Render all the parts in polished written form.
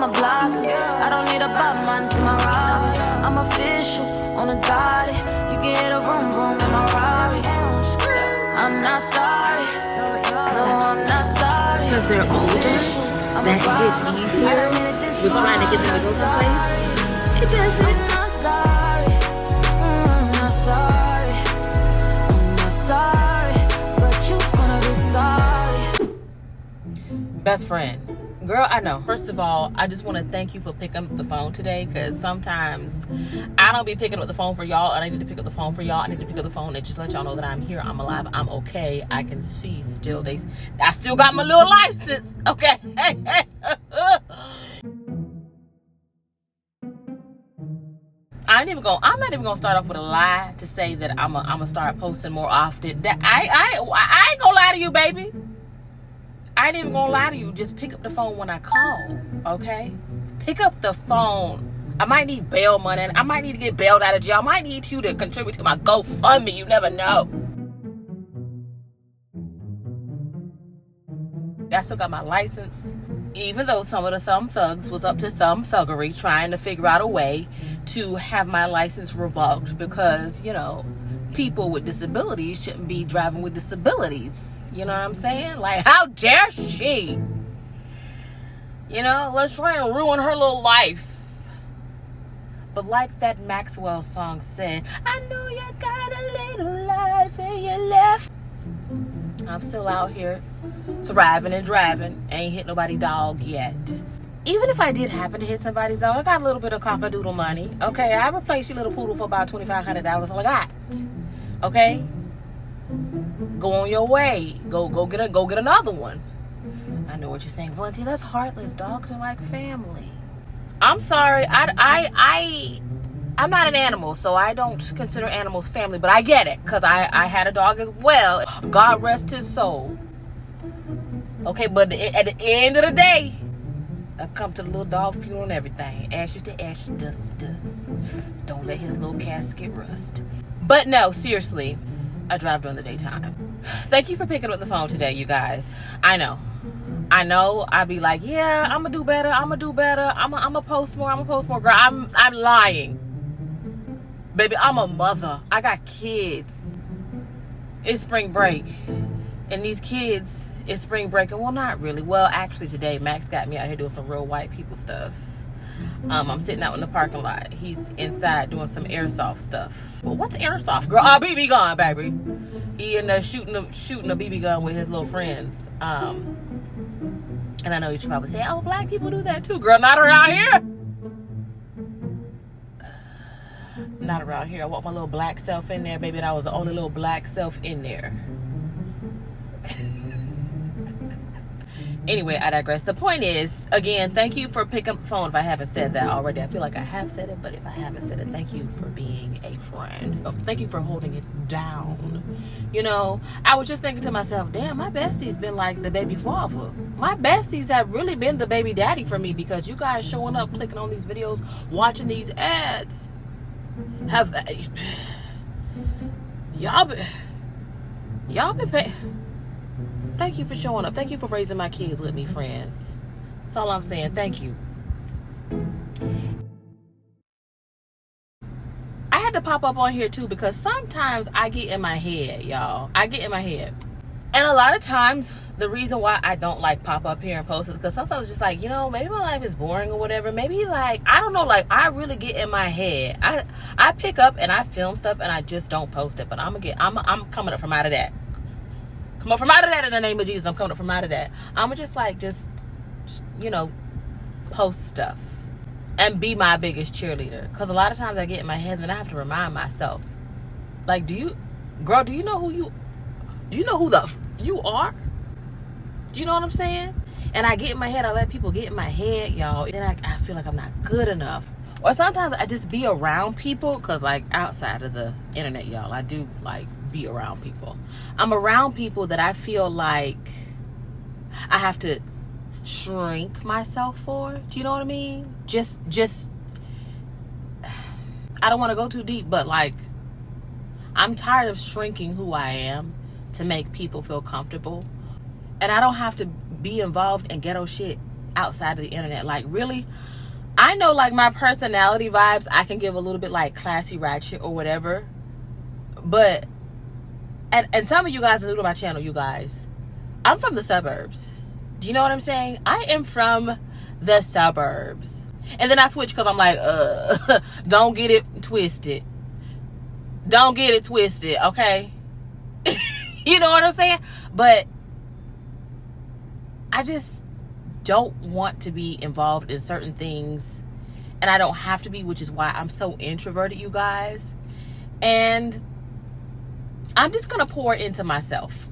I'm a blossom. I don't need a Batman to my Robin. I'm official on a Gotti. You can hear the vroom vroom in my Rari. I'm not sorry. No, I'm not sorry. Because they're older, that it gets easier with trying to get them to go someplace. It doesn't. I'm not sorry. I'm not sorry. I'm not sorry. But you gonna be sorry. Best friend. Girl, I know. First of all, I just want to thank you for picking up the phone today, because sometimes I don't be picking up the phone for y'all, and I need to pick up the phone for y'all. I need to pick up the phone and just let y'all know that I'm here, I'm alive, I'm okay. I can see still. I still got my little license, okay? I'm not even gonna start off with a lie to say that I'm gonna start posting more often. That I ain't gonna lie to you, baby. I ain't even gonna lie to you. Just pick up the phone when I call, okay? Pick up the phone. I might need bail money. I might need to get bailed out of jail. I might need you to contribute to my GoFundMe. You never know. I still got my license. Even though some of the thumb thugs was up to thumb thuggery trying to figure out a way to have my license revoked because, you know, people with disabilities shouldn't be driving with disabilities. You know what I'm saying? Like, how dare she? You know, let's try and ruin her little life. But like that Maxwell song said, I know you got a little life and you left. I'm still out here thriving and driving. Ain't hit nobody dog yet. Even if I did happen to hit somebody's dog, I got a little bit of cockadoodle money. Okay, I replaced your little poodle for about $2,500. All I got. Okay? Go on your way. Go get another one. I know what you're saying, Valenti. That's heartless. Dogs are like family. I'm sorry. I'm not an animal, so I don't consider animals family, but I get it, because I had a dog as well. God rest his soul. Okay, but at the end of the day, I come to the little dog funeral and everything. Ashes to ashes, dust to dust. Don't let his little casket rust. But no, seriously, I drive during the daytime. Thank you for picking up the phone today, you guys. I know. I be like, yeah, I'm gonna do better. I'm gonna post more. Girl, I'm lying. Baby, I'm a mother. I got kids. It's spring break. And these kids, it's spring break. And well, not really. Well, actually today, Max got me out here doing some real white people stuff. I'm sitting out in the parking lot. He's inside doing some airsoft stuff. Well, what's airsoft? Girl, BB gun, baby. He in there shooting a BB gun with his little friends. And I know you should probably say, oh, black people do that too. Girl, not around here. Not around here. I want my little black self in there, baby. And I was the only little black self in there. Anyway, I digress. The point is, again, thank you for picking up the phone if I haven't said that already. I feel like I have said it, but if I haven't said it, thank you for being a friend. Thank you for holding it down. You know, I was just thinking to myself, damn, my bestie's been like the baby father. My besties have really been the baby daddy for me, because you guys showing up, clicking on these videos, watching these ads, y'all been paying. Thank you for showing up. Thank you for raising my kids with me, friends. That's all I'm saying. Thank you. I had to pop up on here too, because sometimes I get in my head, y'all. I get in my head. And a lot of times, the reason why I don't like pop up here and post is because sometimes it's just like, you know, maybe my life is boring or whatever. Maybe like, I don't know, like I really get in my head. I pick up and I film stuff and I just don't post it. But I'm coming up from out of that. Come up from out of that in the name of Jesus. I'm coming up from out of that. I'm just you know, post stuff and be my biggest cheerleader. Because a lot of times I get in my head and then I have to remind myself, like, do you know who you are? Do you know what I'm saying? And I get in my head. I let people get in my head, y'all. And then I feel like I'm not good enough. Or sometimes I just be around people, because like outside of the internet, y'all, I do like be around people. I'm around people that I feel like I have to shrink myself for. Do you know what I mean? Just I don't want to go too deep, but like I'm tired of shrinking who I am to make people feel comfortable. And I don't have to be involved in ghetto shit outside of the internet. Like, really, I know, like, my personality vibes, I can give a little bit like classy ratchet or whatever, but and some of you guys are new to my channel. You guys, I'm from the suburbs. Do you know what I'm saying? I am from the suburbs. And then I switch because I'm like, don't get it twisted. Don't get it twisted, okay? You know what I'm saying? But I just don't want to be involved in certain things. And I don't have to be, which is why I'm so introverted, you guys. And I'm just going to pour into myself.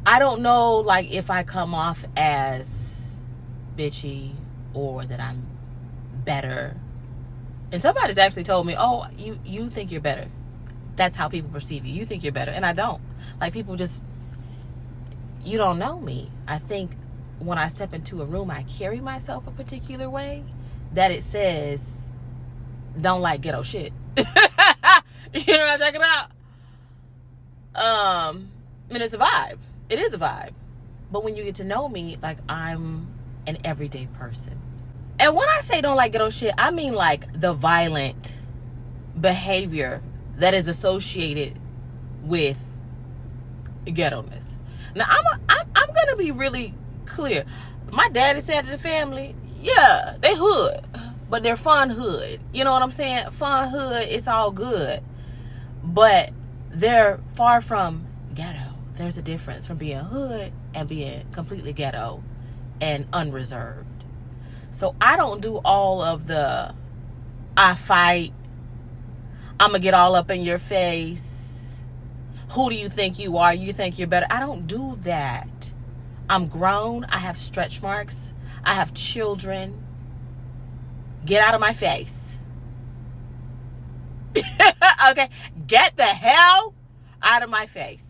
I don't know, like, if I come off as bitchy or that I'm better. And somebody's actually told me, oh, you think you're better. That's how people perceive you. You think you're better. And I don't. Like, people just, you don't know me. I think when I step into a room, I carry myself a particular way that it says, don't like ghetto shit. You know what I'm talking about? And it's a vibe. It is a vibe. But when you get to know me, like, I'm an everyday person. And when I say don't like ghetto shit, I mean like the violent behavior that is associated with ghetto-ness. Now, I'm gonna be really clear. My daddy said to the family, yeah, they hood, but they're fun hood. You know what I'm saying? Fun hood, it's all good. But they're far from ghetto. There's a difference from being hood and being completely ghetto and unreserved. So I don't do all of the, I fight, I'm going to get all up in your face. Who do you think you are? You think you're better? I don't do that. I'm grown. I have stretch marks. I have children. Get out of my face. Okay? Get the hell out of my face.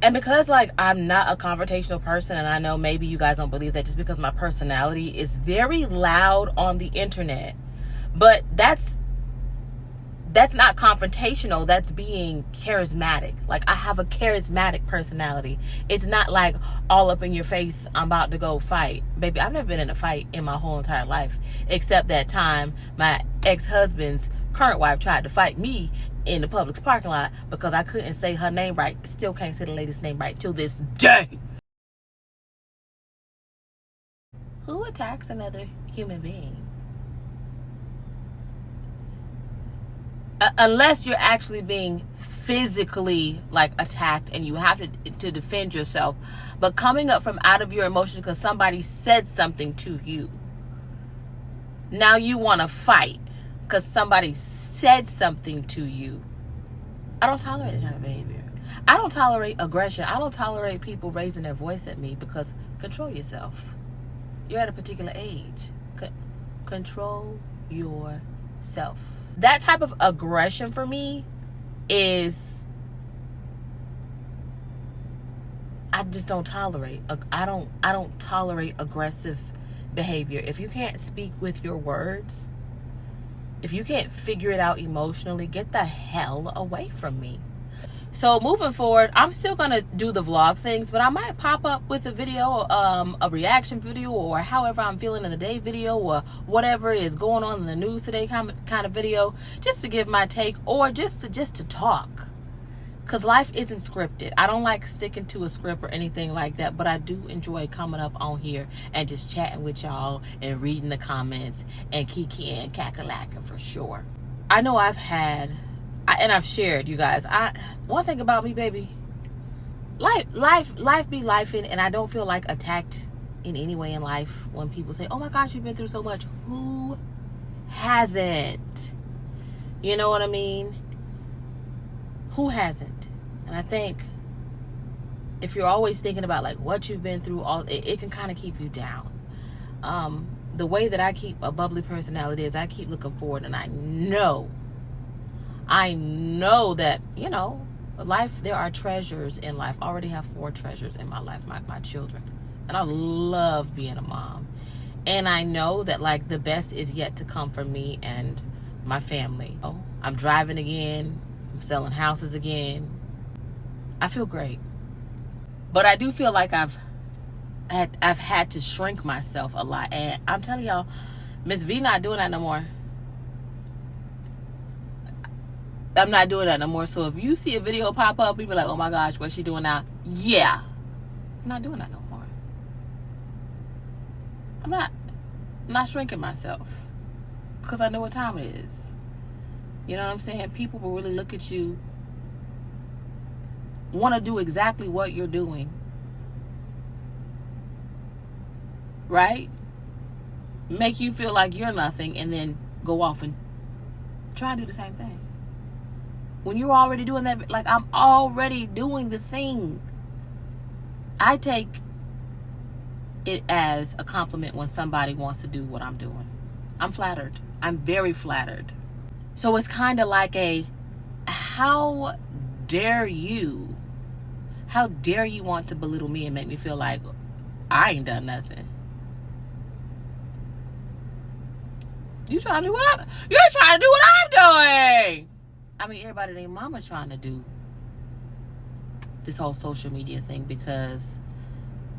And because, like, I'm not a confrontational person, and I know maybe you guys don't believe that just because my personality is very loud on the internet, but that's not confrontational. That's being charismatic. Like, I have a charismatic personality. It's not like all up in your face, I'm about to go fight. Baby, I've never been in a fight in my whole entire life, except that time my ex-husband's current wife tried to fight me in the Publix parking lot because I couldn't say her name right. Still can't say the lady's name right till this day. Who attacks another human being? Unless you're actually being physically, like, attacked and you have to defend yourself. But coming up from out of your emotions because somebody said something to you. Now you want to fight because somebody said something to you. I don't tolerate that kind of behavior. I don't tolerate aggression. I don't tolerate people raising their voice at me because control yourself. You're at a particular age. Control yourself. That type of aggression for me is, I just don't tolerate. I don't tolerate aggressive behavior. If you can't speak with your words, if you can't figure it out emotionally, get the hell away from me. So moving forward, I'm still going to do the vlog things, but I might pop up with a video, a reaction video, or however I'm feeling in the day video, or whatever is going on in the news today kind of video, just to give my take, or just to talk. Because life isn't scripted. I don't like sticking to a script or anything like that, but I do enjoy coming up on here and just chatting with y'all and reading the comments and kikiing and cackalaking for sure. I know I've had, and I've shared, you guys, one thing about me, baby, life be lifing, and I don't feel like attacked in any way in life when people say, oh my gosh, you've been through so much. Who hasn't? You know what I mean? Who hasn't? And I think if you're always thinking about like what you've been through, it can kind of keep you down. The way that I keep a bubbly personality is I keep looking forward, and I know that, you know, life, there are treasures in life. I already have 4 treasures in my life, my children. And I love being a mom. And I know that, like, the best is yet to come for me and my family. Oh, I'm driving again. I'm selling houses again. I feel great. But I do feel like I've I've had to shrink myself a lot. And I'm telling y'all, Miss V not doing that no more. I'm not doing that no more. So if you see a video pop up, you be like, oh my gosh, what's she doing now? Yeah. I'm not doing that no more. I'm not shrinking myself. Because I know what time it is. You know what I'm saying? People will really look at you, want to do exactly what you're doing. Right? Make you feel like you're nothing and then go off and try and do the same thing. When you're already doing that, like I'm already doing the thing. I take it as a compliment when somebody wants to do what I'm doing. I'm flattered. I'm very flattered. So it's kind of like how dare you? How dare you want to belittle me and make me feel like I ain't done nothing? You're trying to do what I'm doing. I mean, everybody named Mama trying to do this whole social media thing because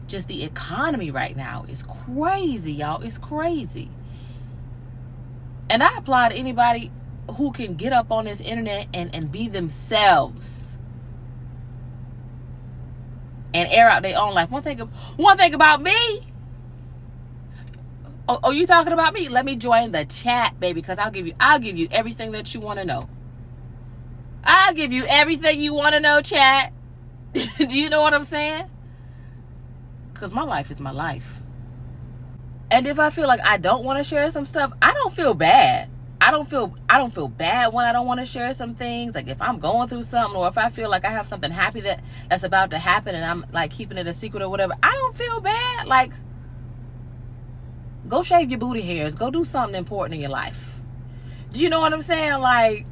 just the economy right now is crazy, y'all. It's crazy. And I applaud anybody who can get up on this internet and be themselves and air out their own life. One thing about me. Oh, you talking about me? Let me join the chat, baby, because I'll give you everything that you want to know. I'll give you everything you want to know, chat. Do you know what I'm saying? Because my life is my life. And if I feel like I don't want to share some stuff, I don't feel bad. I don't feel bad when I don't want to share some things. Like if I'm going through something, or if I feel like I have something happy that's about to happen and I'm like keeping it a secret or whatever, I don't feel bad. Like, go shave your booty hairs. Go do something important in your life. Do you know what I'm saying? Like,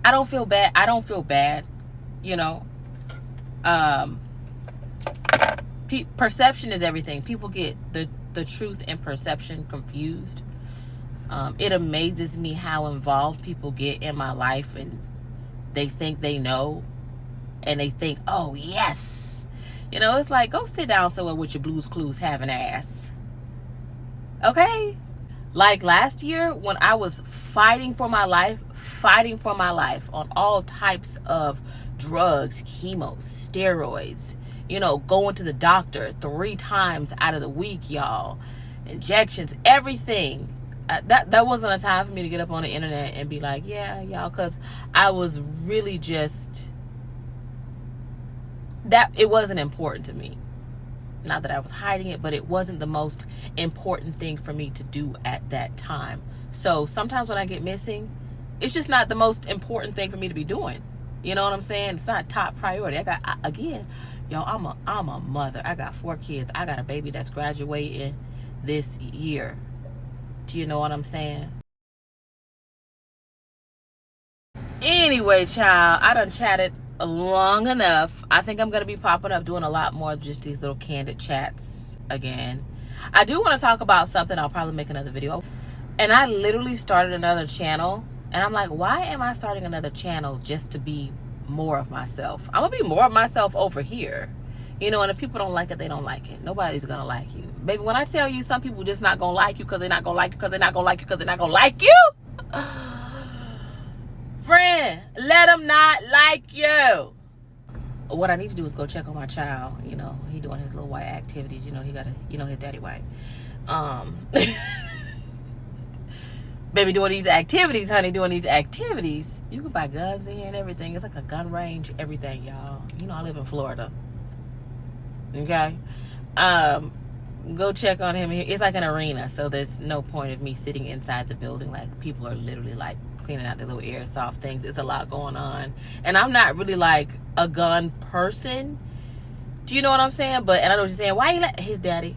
I don't feel bad. You know. Perception is everything. People get the truth and perception confused. It amazes me how involved people get in my life, and they think they know, and they think, oh yes, you know. It's like, go sit down somewhere with your Blues Clues having ass. Okay? Like last year when I was fighting for my life on all types of drugs, chemo, steroids, you know, going to the doctor 3 times out of the week, y'all, injections, everything. That wasn't a time for me to get up on the internet and be like, yeah, y'all, because I was really just, that it wasn't important to me. Not that I was hiding it, but it wasn't the most important thing for me to do at that time. So sometimes when I get missing, it's just not the most important thing for me to be doing. You know what I'm saying? It's not top priority. I'm a mother. I got 4 kids. I got a baby that's graduating this year. Do you know what I'm saying? Anyway, child, I done chatted long enough. I think I'm going to be popping up doing a lot more of just these little candid chats again. I do want to talk about something. I'll probably make another video. And I literally started another channel. And I'm like, why am I starting another channel just to be more of myself? I'm going to be more of myself over here. You know, and if people don't like it, they don't like it. Nobody's going to like you. Baby, when I tell you some people just not going to like you because they're not going to like you because they're not going to like you because they're not going to like you. Friend, let them not like you. What I need to do is go check on my child. You know, he doing his little white activities. You know, he got to, you know, his daddy white. Baby doing these activities, honey, doing these activities. You can buy guns in here and everything. It's like a gun range, everything, y'all. You know, I live in Florida. Okay? Go check on him. It's like an arena, so there's no point of me sitting inside the building. Like, people are literally, like, cleaning out the little airsoft things. It's a lot going on. And I'm not really, like, a gun person. Do you know what I'm saying? But, and I know what you're saying. Why you let his daddy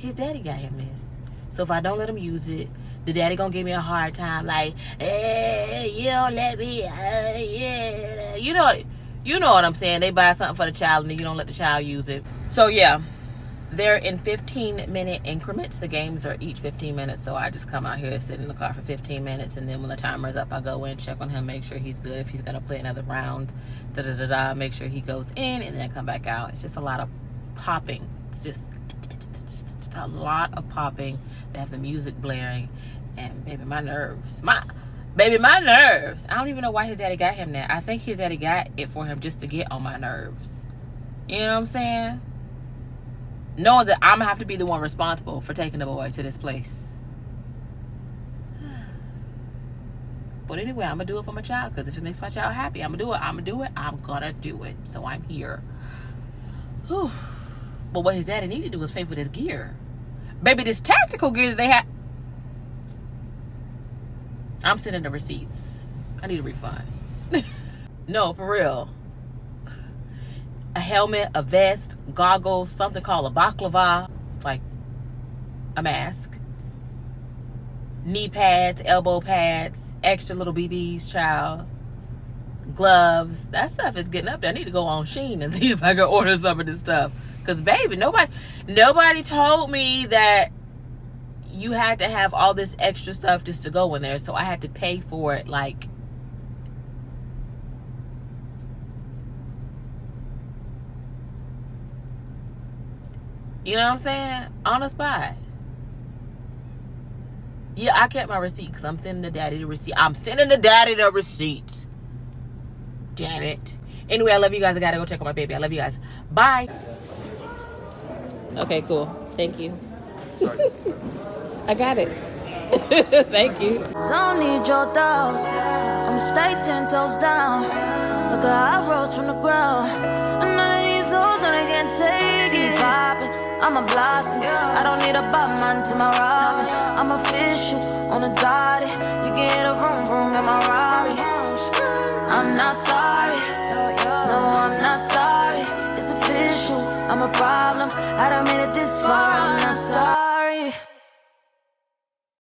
got him this. So if I don't let him use it, the daddy gonna give me a hard time, like, hey, you don't let me, yeah. You know what I'm saying. They buy something for the child and then you don't let the child use it. So yeah, they're in 15-minute increments. The games are each 15 minutes. So I just come out here, sit in the car for 15 minutes, and then when the timer's up, I go in, check on him, make sure he's good. If he's gonna play another round, make sure he goes in, and then come back out. It's just a lot of popping. It's just a lot of popping. They have the music blaring, and baby, my nerves. My nerves. I don't even know why his daddy got him that. I think his daddy got it for him just to get on my nerves. You know what I'm saying? Knowing that I'm gonna have to be the one responsible for taking the boy to this place. But anyway, I'm gonna do it for my child, because if it makes my child happy, I'm gonna do it. So I'm here. Whew. But what his daddy needed to do was pay for this gear. Baby, this tactical gear that they have. I'm sending the receipts. I need a refund. No, for real. A helmet, a vest, goggles, something called a baklava. It's like a mask. Knee pads, elbow pads, extra little BBs, child. Gloves. That stuff is getting up there. I need to go on Shein and see if I can order some of this stuff. Because, baby, nobody told me that you had to have all this extra stuff just to go in there. So I had to pay for it, like, you know what I'm saying? On the spot. Yeah, I kept my receipt because I'm sending the daddy the receipt. Damn it. Anyway, I love you guys. I gotta go check on my baby. I love you guys. Bye. Okay, cool. Thank you. I got it. Thank you. So I don't need your doubts. I'ma stay 10 toes down. Look how I rose from the ground. And none of these hoes know they can't take it. Poppin', I'm a blossom. I don't need a Batman to my Robin. I'm official on a dotted. You can hit a vroom vroom in my Rari. I'm not sorry. No, I'm not sorry. It's official. I'm a problem. I done made it this far. I'm not sorry.